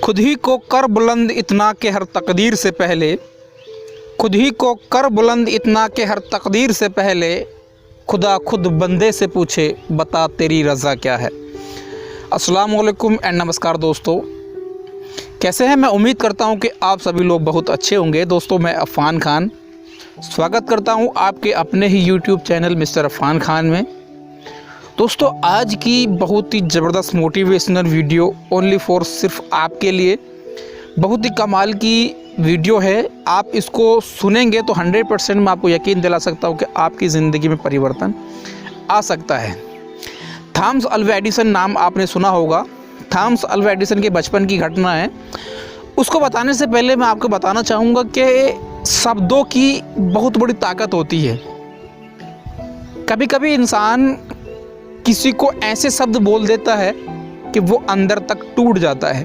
खुद ही को कर बुलंद इतना के हर तकदीर से पहले, खुद ही को कर बुलंद इतना के हर तकदीर से पहले, खुदा खुद बंदे से पूछे बता तेरी रज़ा क्या है। अस्सलाम वालेकुम एंड नमस्कार दोस्तों, कैसे हैं? मैं उम्मीद करता हूं कि आप सभी लोग बहुत अच्छे होंगे। दोस्तों, मैं अफ़ान खान स्वागत करता हूं आपके अपने ही YouTube channel mister Afan Khan में। दोस्तों, आज की बहुत ही ज़बरदस्त मोटिवेशनल वीडियो ओनली फॉर सिर्फ आपके लिए, बहुत ही कमाल की वीडियो है। आप इसको सुनेंगे तो 100% मैं आपको यकीन दिला सकता हूँ कि आपकी ज़िंदगी में परिवर्तन आ सकता है। थॉमस अल्वा एडिसन नाम आपने सुना होगा। थॉमस अल्वा एडिसन के बचपन की घटना है। उसको बताने से पहले मैं आपको बताना चाहूँगा कि शब्दों की बहुत बड़ी ताकत होती है। कभी कभी इंसान किसी को ऐसे शब्द बोल देता है कि वो अंदर तक टूट जाता है,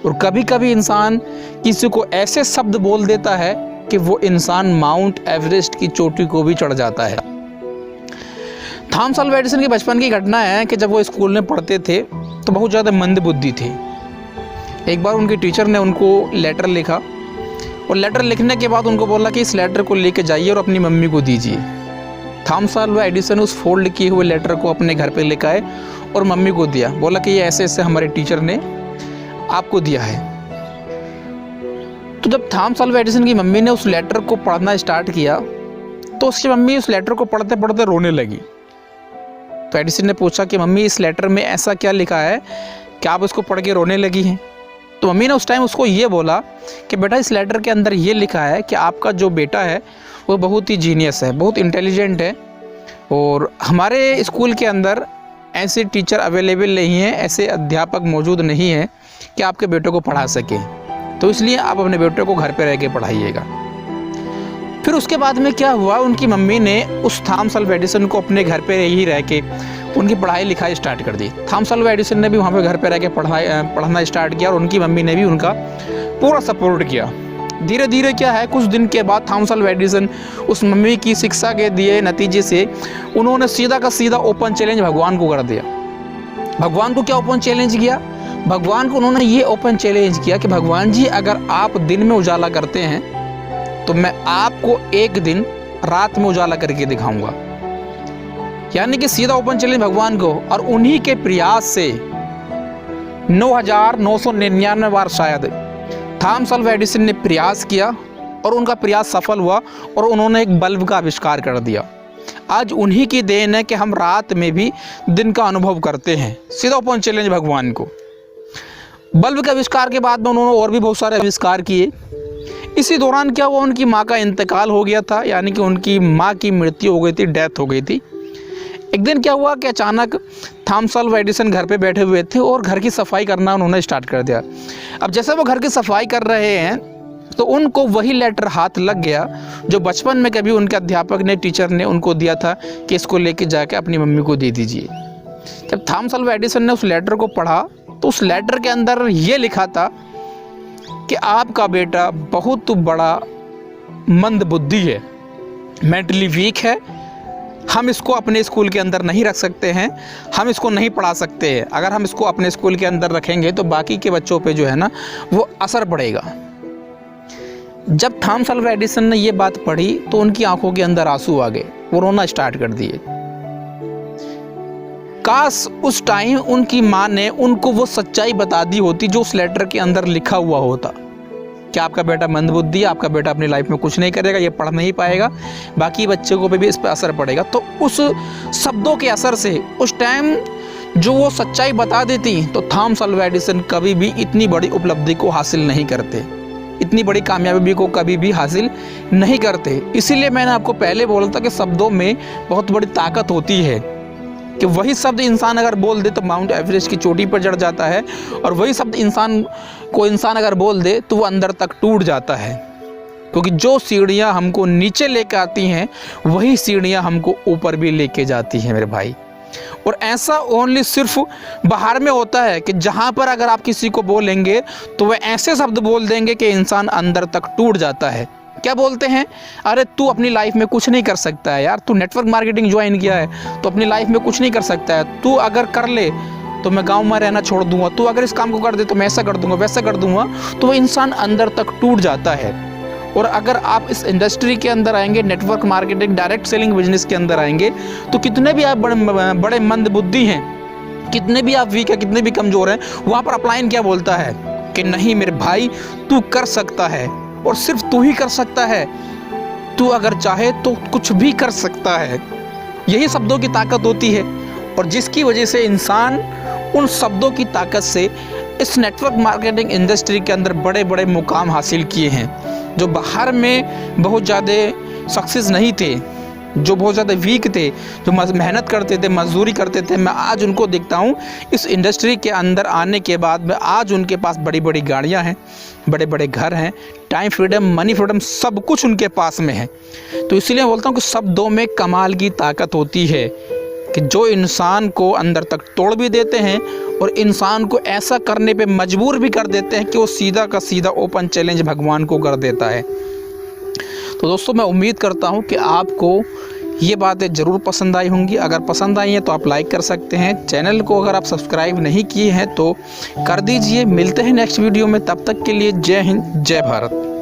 और कभी कभी इंसान किसी को ऐसे शब्द बोल देता है कि वो इंसान माउंट एवरेस्ट की चोटी को भी चढ़ जाता है। थॉमस अल्वा एडिसन के बचपन की घटना है कि जब वो स्कूल में पढ़ते थे तो बहुत ज़्यादा मंदबुद्धि थे। एक बार उनके टीचर ने उनको लेटर लिखा, और लेटर लिखने के बाद उनको बोला कि इस लेटर को लेके जाइए और अपनी मम्मी को दीजिए। थॉमस अल्वा एडिसन उस फोल्ड किए हुए लेटर को अपने घर पे लेकर आए और मम्मी को दिया। बोला कि ये ऐसे ऐसे हमारे टीचर ने आपको दिया है। तो जब थॉमस अल्वा एडिसन की मम्मी ने उस लेटर को पढ़ना स्टार्ट किया तो उसकी मम्मी उस लेटर को पढ़ते पढ़ते रोने लगी। तो एडिसन ने पूछा कि मम्मी, इस लेटर में ऐसा क्या लिखा है कि आप इसको पढ़ के रोने लगी हैं? तो मम्मी ने उस टाइम उसको ये बोला कि बेटा, इस लेटर के अंदर ये लिखा है कि आपका जो बेटा है वो बहुत ही जीनियस है, बहुत इंटेलिजेंट है, और हमारे स्कूल के अंदर ऐसे टीचर अवेलेबल नहीं हैं, ऐसे अध्यापक मौजूद नहीं हैं कि आपके बेटे को पढ़ा सकें, तो इसलिए आप अपने बेटे को घर पे रह के पढ़ाइएगा। फिर उसके बाद में क्या हुआ, उनकी मम्मी ने उस थॉमस अल्वा एडिसन को अपने घर पे ही रह के उनकी पढ़ाई लिखाई स्टार्ट कर दी। थॉमस अल्वा एडिसन ने भी वहाँ पे घर पे रह के पढ़ना स्टार्ट किया, और उनकी मम्मी ने भी उनका पूरा सपोर्ट किया। धीरे धीरे क्या है, कुछ दिन के बाद थॉमस अल्वा एडिसन उस मम्मी की शिक्षा के दिए नतीजे से उन्होंने सीधा का सीधा ओपन चैलेंज भगवान को कर दिया। भगवान को क्या ओपन चैलेंज किया? भगवान को उन्होंने ये ओपन चैलेंज किया कि भगवान जी, अगर आप दिन में उजाला करते हैं तो मैं आपको एक दिन रात में उजाला करके दिखाऊंगा। यानी कि सीधा ओपन चैलेंज भगवान को। और उन्हीं के प्रयास से 9,999 बार शायद थॉमस अल्वा एडिसन ने प्रयास किया, और उनका प्रयास सफल हुआ, और उन्होंने एक बल्ब का आविष्कार कर दिया। आज उन्हीं की देन है कि हम रात में भी दिन का अनुभव करते हैं। सीधा ओपन चैलेंज भगवान को। बल्ब के आविष्कार के बाद में उन्होंने और भी बहुत सारे आविष्कार किए। इसी दौरान क्या हुआ, उनकी माँ का इंतकाल हो गया था, यानी कि उनकी माँ की मृत्यु हो गई थी, डेथ हो गई थी। एक दिन क्या हुआ कि अचानक थॉमस अल्वा एडिसन घर पे बैठे हुए थे और घर की सफाई करना उन्होंने स्टार्ट कर दिया। अब जैसे वो घर की सफाई कर रहे हैं तो उनको वही लेटर हाथ लग गया जो बचपन में कभी उनके अध्यापक ने, टीचर ने उनको दिया था कि इसको लेके जाके अपनी मम्मी को दे दीजिए। जब थॉमस अल्वा एडिसन ने उस लेटर को पढ़ा तो उस लेटर के अंदर ये लिखा था कि आपका बेटा बहुत बड़ा मंदबुद्धि है, मेंटली वीक है, हम इसको अपने स्कूल के अंदर नहीं रख सकते हैं, हम इसको नहीं पढ़ा सकते हैं। अगर हम इसको अपने स्कूल के अंदर रखेंगे तो बाकी के बच्चों पे जो है ना वो असर पड़ेगा। जब थॉमस अल्वा एडिसन ने ये बात पढ़ी तो उनकी आंखों के अंदर आंसू आ गए, वो रोना स्टार्ट कर दिए। काश उस टाइम उनकी माँ ने उनको वो सच्चाई बता दी होती जो उस लेटर के अंदर लिखा हुआ होता कि आपका बेटा मंदबुद्धि है, आपका बेटा अपनी लाइफ में कुछ नहीं करेगा, ये पढ़ नहीं पाएगा, बाकी बच्चों को भी इस पर असर पड़ेगा। तो उस शब्दों के असर से उस टाइम जो वो सच्चाई बता देती तो थॉमस अल्वा एडिसन कभी भी इतनी बड़ी उपलब्धि को हासिल नहीं करते, इतनी बड़ी कामयाबी को कभी भी हासिल नहीं करते। इसीलिए मैंने आपको पहले बोला था कि शब्दों में बहुत बड़ी ताकत होती है, कि वही शब्द इंसान अगर बोल दे तो माउंट एवरेस्ट की चोटी पर चढ़ जाता है, और वही शब्द इंसान अगर बोल दे तो वो अंदर तक टूट जाता है। क्योंकि जो सीढ़ियाँ हमको नीचे लेकर आती हैं वही सीढ़ियाँ हमको ऊपर भी लेके जाती हैं मेरे भाई। और ऐसा ओनली सिर्फ बाहर में होता है कि जहाँ पर अगर आप किसी को बोलेंगे तो वह ऐसे शब्द बोल देंगे कि इंसान अंदर तक टूट जाता है। क्या बोलते हैं, अरे तू अपनी लाइफ में कुछ नहीं कर सकता है यार, तू नेटवर्क मार्केटिंग ज्वाइन किया है तो अपनी लाइफ में कुछ नहीं कर सकता है, तू अगर कर ले तो मैं गांव में रहना छोड़ दूंगा, तू अगर इस काम को कर दे तो मैं ऐसा कर दूंगा, वैसा कर दूंगा, तो वो इंसान अंदर तक टूट जाता है। और अगर आप इस इंडस्ट्री के अंदर आएंगे, network marketing, direct selling business के अंदर आएंगे, तो कितने भी आप बड़े मंद बुद्धि हैं, कितने भी आप वीक है, कितने भी कमज़ोर हैं, वहाँ पर अपलाइन क्या बोलता है कि नहीं मेरे भाई तू कर सकता है, और सिर्फ तू ही कर सकता है, तू अगर चाहे तो कुछ भी कर सकता है। यही शब्दों की ताकत होती है, और जिसकी वजह से इंसान उन शब्दों की ताकत से इस नेटवर्क मार्केटिंग इंडस्ट्री के अंदर बड़े बड़े मुकाम हासिल किए हैं। जो बाहर में बहुत ज़्यादा सक्सेस नहीं थे, जो बहुत ज़्यादा वीक थे, जो मेहनत करते थे, मजदूरी करते थे, मैं आज उनको देखता हूँ इस इंडस्ट्री के अंदर आने के बाद में। आज उनके पास बड़ी बड़ी गाड़ियाँ हैं, बड़े बड़े घर हैं, टाइम फ्रीडम, मनी फ्रीडम, सब कुछ उनके पास में है। तो इसलिए बोलता हूँ कि शब्दों में कमाल की ताकत होती है कि जो इंसान को अंदर तक तोड़ भी देते हैं और इंसान को ऐसा करने पे मजबूर भी कर देते हैं कि वो सीधा का सीधा ओपन चैलेंज भगवान को कर देता है। तो दोस्तों, मैं उम्मीद करता हूँ कि आपको ये बातें ज़रूर पसंद आई होंगी। अगर पसंद आई हैं तो आप लाइक कर सकते हैं। चैनल को अगर आप सब्सक्राइब नहीं किए हैं तो कर दीजिए। मिलते हैं नेक्स्ट वीडियो में, तब तक के लिए जय हिंद, जय भारत।